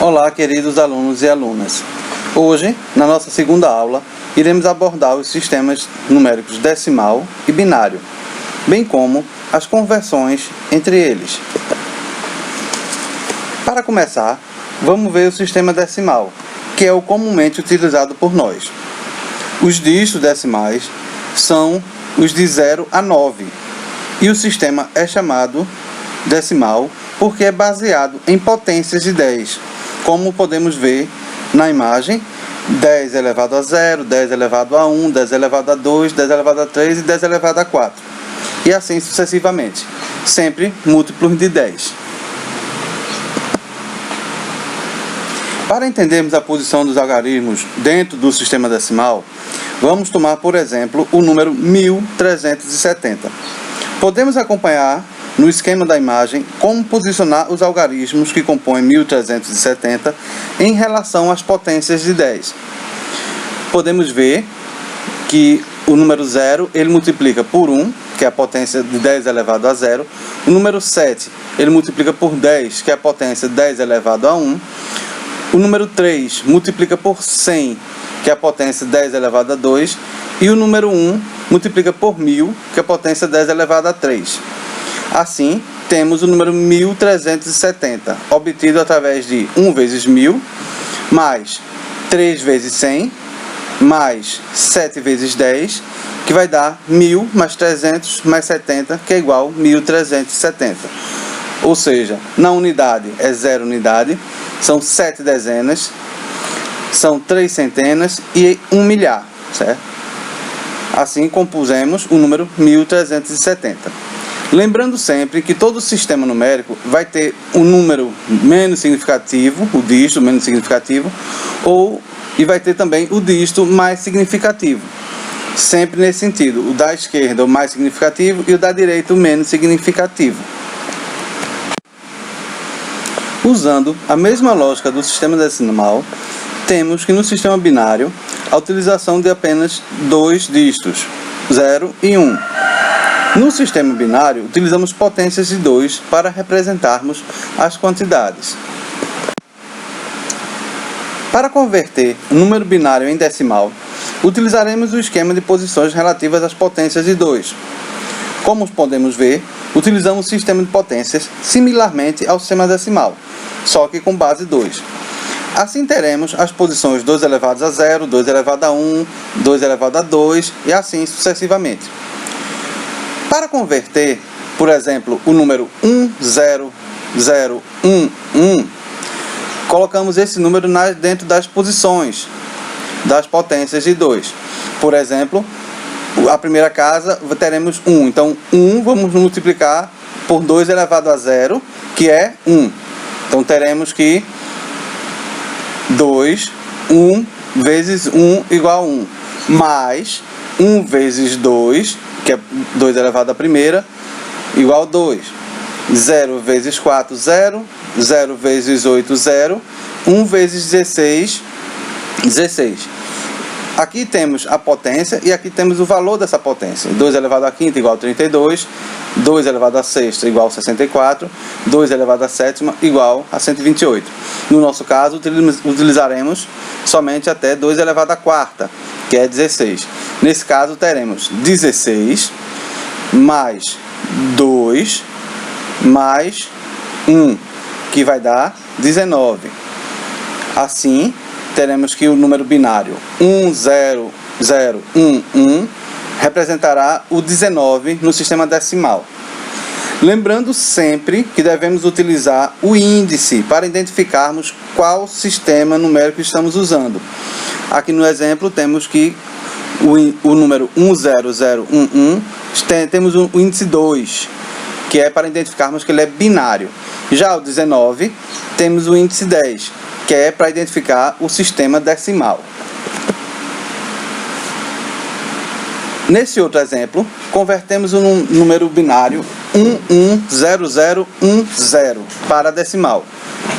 Olá, queridos alunos e alunas. Hoje, na nossa segunda aula, iremos abordar os sistemas numéricos decimal e binário, bem como as conversões entre eles. Para começar, vamos ver o sistema decimal, que é o comumente utilizado por nós. Os dígitos decimais são os de 0 a 9, e o sistema é chamado decimal porque é baseado em potências de 10, como podemos ver na imagem: 10 elevado a 0, 10 elevado a 1, 10 elevado a 2, 10 elevado a 3 e 10 elevado a 4. E assim sucessivamente, sempre múltiplos de 10. Para entendermos a posição dos algarismos dentro do sistema decimal, vamos tomar, por exemplo, o número 1370. Podemos acompanhar no esquema da imagem como posicionar os algarismos que compõem 1370 em relação às potências de 10. Podemos ver que o número 0 ele multiplica por 1, que é a potência de 10 elevado a 0. O número 7 ele multiplica por 10, que é a potência de 10 elevado a 1. O número 3 multiplica por 100, que é a potência de 10 elevado a 2. E o número 1 multiplica por 1000, que é a potência de 10 elevado a 3. Assim, temos o número 1370, obtido através de 1 vezes 1000, mais 3 vezes 100, mais 7 vezes 10, que vai dar 1000 mais 300 mais 70, que é igual a 1370. Ou seja, na unidade é 0 unidade, são 7 dezenas, são 3 centenas e 1 milhar, certo? Assim compusemos o número 1370. Lembrando sempre que todo sistema numérico vai ter um número menos significativo, o dígito menos significativo, e vai ter também o dígito mais significativo. Sempre nesse sentido, o da esquerda o mais significativo e o da direita o menos significativo. Usando a mesma lógica do sistema decimal, temos que no sistema binário a utilização de apenas dois dígitos, 0 e 1. No sistema binário, utilizamos potências de 2 para representarmos as quantidades. Para converter o número binário em decimal, utilizaremos o esquema de posições relativas às potências de 2. Como podemos ver, utilizamos o sistema de potências similarmente ao sistema decimal, só que com base 2. Assim teremos as posições 2 elevado a 0, 2 elevado a 1, 2 elevado a 2 e assim sucessivamente. Para converter, por exemplo, o número 100111, colocamos esse número dentro das posições das potências de 2. Por exemplo, a primeira casa teremos 1. Então, 1 vamos multiplicar por 2 elevado a 0, que é 1. Então, teremos que 1 vezes 1 igual a 1, mais 1 vezes 2, que é 2 elevado à primeira, igual a 2. 0 vezes 4, 0. 0 vezes 8, 0. 1 vezes 16, 16. Aqui temos a potência e aqui temos o valor dessa potência. 2 elevado à quinta igual a 32. 2 elevado à sexta igual a 64. 2 elevado à sétima igual a 128. No nosso caso, utilizaremos somente até 2 elevado à quarta, que é 16. Nesse caso, teremos 16 mais 2 mais 1, que vai dar 19. Assim, teremos que o número binário 10011 representará o 19 no sistema decimal. Lembrando sempre que devemos utilizar o índice para identificarmos qual sistema numérico estamos usando. Aqui no exemplo temos que o número 10011 temos o índice 2, que é para identificarmos que ele é binário. Já o 19 temos o índice 10, que é para identificar o sistema decimal. Nesse outro exemplo, convertemos o número binário 110010 para decimal,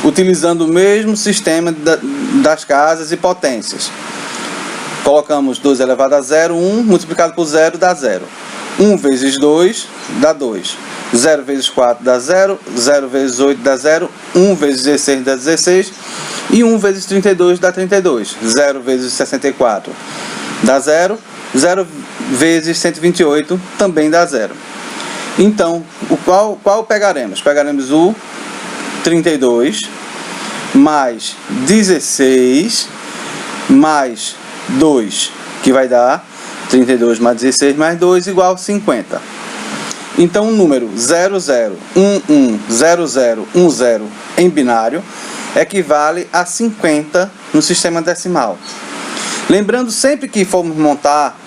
utilizando o mesmo sistema das casas e potências. Colocamos 2 elevado a 0, 1, multiplicado por 0 dá 0. 1 vezes 2 dá 2. 0 vezes 4 dá 0. 0 vezes 8 dá 0. 1 vezes 16 dá 16. E 1 vezes 32 dá 32. 0 vezes 64 dá 0. 0 vezes 128 também dá 0. Então, qual pegaremos? Pegaremos o 32 mais 16 mais 2, que vai dar 32 mais 16 mais 2 igual a 50. Então, o número 00110010 em binário equivale a 50 no sistema decimal. Lembrando, sempre que formos montar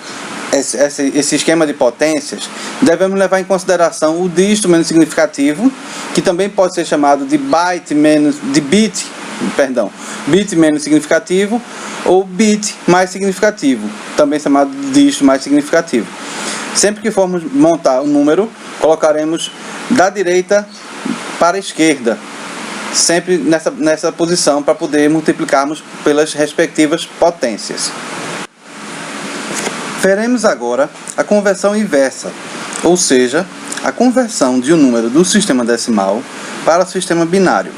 esse esquema de potências, devemos levar em consideração o dígito menos significativo, que também pode ser chamado de bit menos significativo, ou bit mais significativo, também chamado de dígito mais significativo. Sempre que formos montar um número, colocaremos da direita para a esquerda, sempre nessa posição, para poder multiplicarmos pelas respectivas potências. Veremos agora a conversão inversa, ou seja, a conversão de um número do sistema decimal para o sistema binário.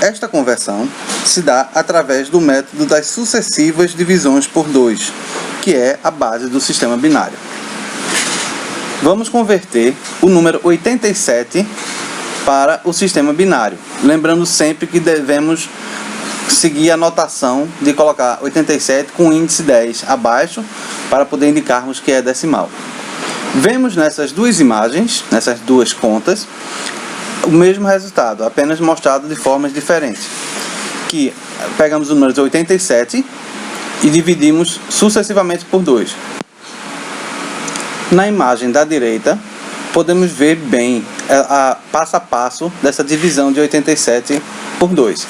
Esta conversão se dá através do método das sucessivas divisões por 2, que é a base do sistema binário. Vamos converter o número 87 para o sistema binário, lembrando sempre que devemos seguir a notação de colocar 87 com o índice 10 abaixo para poder indicarmos que é decimal. Vemos nessas duas imagens, nessas duas contas, o mesmo resultado, apenas mostrado de formas diferentes. Que pegamos o número de 87 e dividimos sucessivamente por 2. Na imagem da direita, podemos ver bem passo a passo dessa divisão de 87 por 2.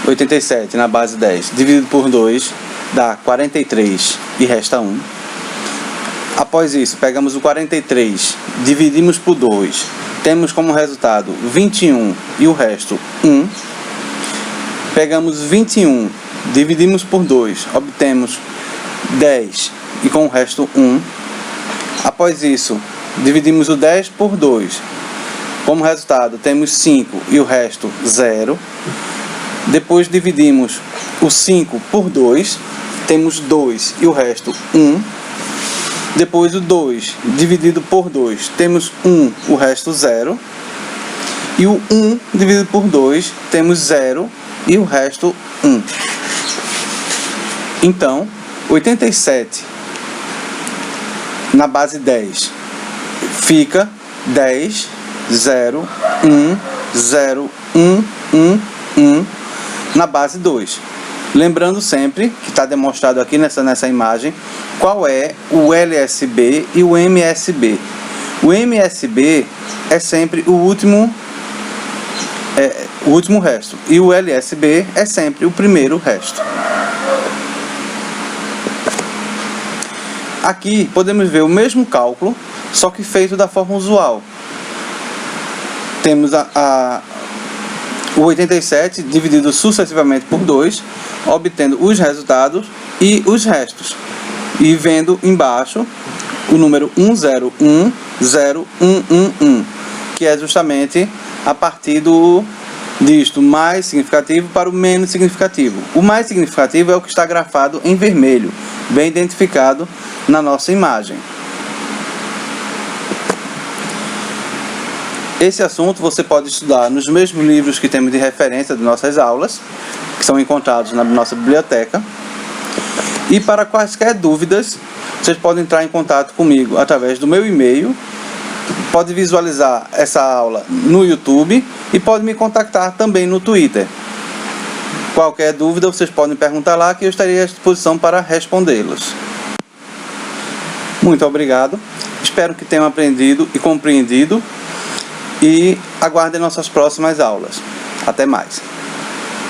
87 na base 10 dividido por 2 dá 43 e resta 1. Após isso, pegamos o 43, dividimos por 2, temos como resultado 21 e o resto 1. Pegamos 21, dividimos por 2, obtemos 10 e com o resto 1. Após isso, dividimos o 10 por 2, como resultado temos 5 e o resto 0. Depois dividimos o 5 por 2, temos 2 e o resto 1. Depois o 2 dividido por 2, temos 1, o resto 0. E o 1 dividido por 2, temos 0 e o resto 1. Então, 87 na base 10 fica 10, 0, 1, 0, 1, 1, 1 na base 2. Lembrando sempre que está demonstrado aqui nessa imagem qual é o LSB e o MSB. O MSB é sempre o último resto e o LSB é sempre o primeiro resto. Aqui podemos ver o mesmo cálculo, só que feito da forma usual. Temos o 87 dividido sucessivamente por 2, obtendo os resultados e os restos. E vendo embaixo o número 1010111, que é justamente a partir do dígito mais significativo para o menos significativo. O mais significativo é o que está grafado em vermelho, bem identificado na nossa imagem. Esse assunto você pode estudar nos mesmos livros que temos de referência de nossas aulas, que são encontrados na nossa biblioteca. E para quaisquer dúvidas, vocês podem entrar em contato comigo através do meu e-mail, pode visualizar essa aula no YouTube e pode me contactar também no Twitter. Qualquer dúvida vocês podem perguntar lá que eu estarei à disposição para respondê-los. Muito obrigado, espero que tenham aprendido e compreendido e aguardem nossas próximas aulas. Até mais!